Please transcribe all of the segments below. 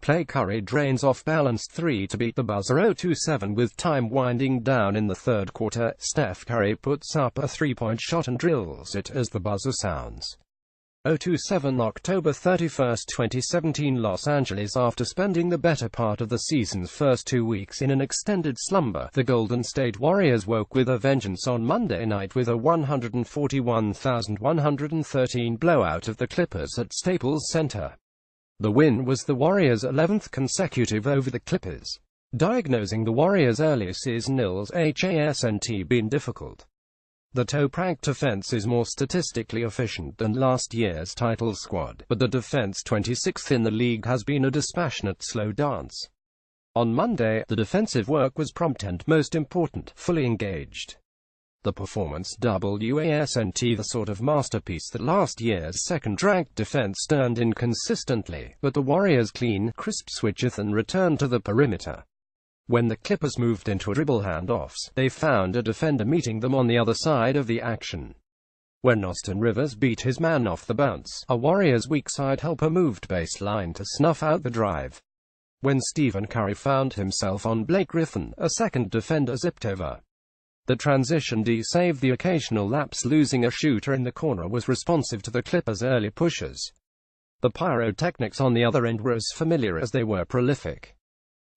playCurry drains off-balanced 3 to beat the buzzer 0-7 with time winding down in the third quarter. Steph Curry puts up a three-point shot and drills it as the buzzer sounds. 0-7 October 31, 2017 Los Angeles. After spending the better part of the season's first 2 weeks in an extended slumber, the Golden State Warriors woke with a vengeance on Monday night with a 141,113 blowout of the Clippers at Staples Center. The win was the Warriors' 11th consecutive over the Clippers. Diagnosing the Warriors' early season ills hasn't been difficult. The toe-prank defense is more statistically efficient than last year's title squad, but the defense, 26th in the league, has been a dispassionate slow dance. On Monday, the defensive work was prompt and, most important, fully engaged. The performance wasn't the sort of masterpiece that last year's second-ranked defense turned in consistently, but the Warriors' clean, crisp switcheth and returned to the perimeter. When the Clippers moved into dribble handoffs, they found a defender meeting them on the other side of the action. When Austin Rivers beat his man off the bounce, a Warriors' weak side helper moved baseline to snuff out the drive. When Stephen Curry found himself on Blake Griffin, a second defender zipped over. The transition D saved the occasional lapse. Losing a shooter in the corner was responsive to the Clippers' early pushes. The pyrotechnics on the other end were as familiar as they were prolific.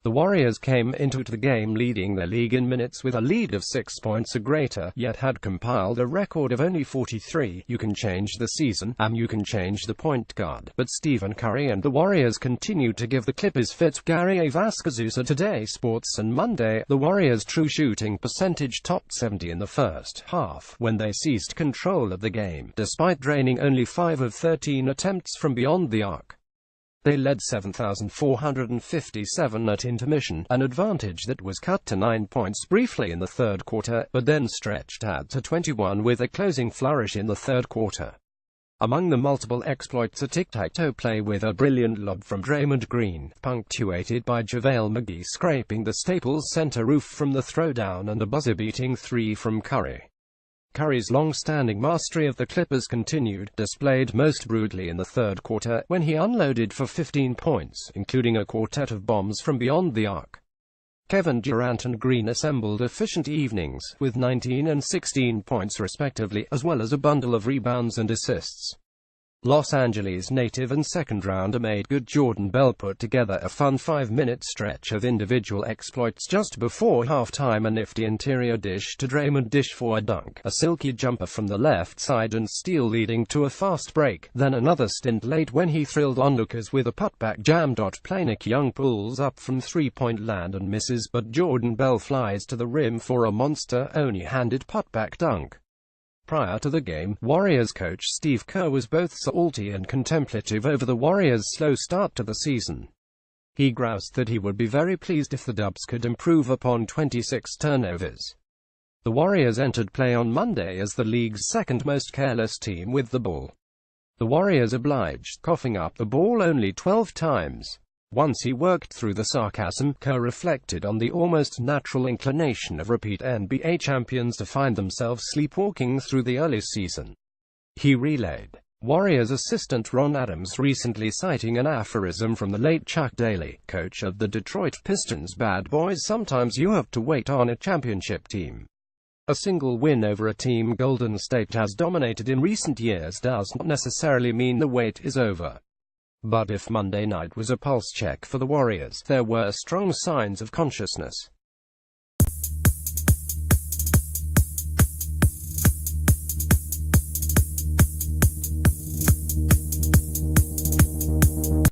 The Warriors came into the game leading their league in minutes with a lead of 6 points or greater, yet had compiled a record of only 43. You can change the season, and you can change the point guard, but Stephen Curry and the Warriors continued to give the Clippers fits. Gary Vasquez at Today Sports. And Monday, the Warriors' true shooting percentage topped 70 in the first half, when they seized control of the game, despite draining only 5 of 13 attempts from beyond the arc. They led 7,457 at intermission, an advantage that was cut to 9 points briefly in the third quarter, but then stretched out to 21 with a closing flourish in the third quarter. Among the multiple exploits, a tic-tac-toe play with a brilliant lob from Draymond Green, punctuated by JaVale McGee scraping the Staples Center roof from the throwdown, and a buzzer-beating 3 from Curry. Curry's long-standing mastery of the Clippers continued, displayed most brutally in the third quarter, when he unloaded for 15 points, including a quartet of bombs from beyond the arc. Kevin Durant and Green assembled efficient evenings, with 19 and 16 points respectively, as well as a bundle of rebounds and assists. Los Angeles native and second-rounder made good. Jordan Bell put together a fun 5-minute stretch of individual exploits just before halftime: a nifty interior dish to Draymond, dish for a dunk, a silky jumper from the left side and steal leading to a fast break, then another stint late when he thrilled onlookers with a putback jam. Nick Young pulls up from three-point land and misses, but Jordan Bell flies to the rim for a monster, only-handed putback dunk. Prior to the game, Warriors coach Steve Kerr was both salty and contemplative over the Warriors' slow start to the season. He groused that he would be very pleased if the Dubs could improve upon 26 turnovers. The Warriors entered play on Monday as the league's second most careless team with the ball. The Warriors obliged, coughing up the ball only 12 times. Once he worked through the sarcasm, Kerr reflected on the almost natural inclination of repeat NBA champions to find themselves sleepwalking through the early season. He relayed Warriors assistant Ron Adams recently, citing an aphorism from the late Chuck Daly, coach of the Detroit Pistons: "Bad boys, sometimes you have to wait on a championship team." A single win over a team Golden State has dominated in recent years does not necessarily mean the wait is over. But if Monday night was a pulse check for the Warriors, there were strong signs of consciousness.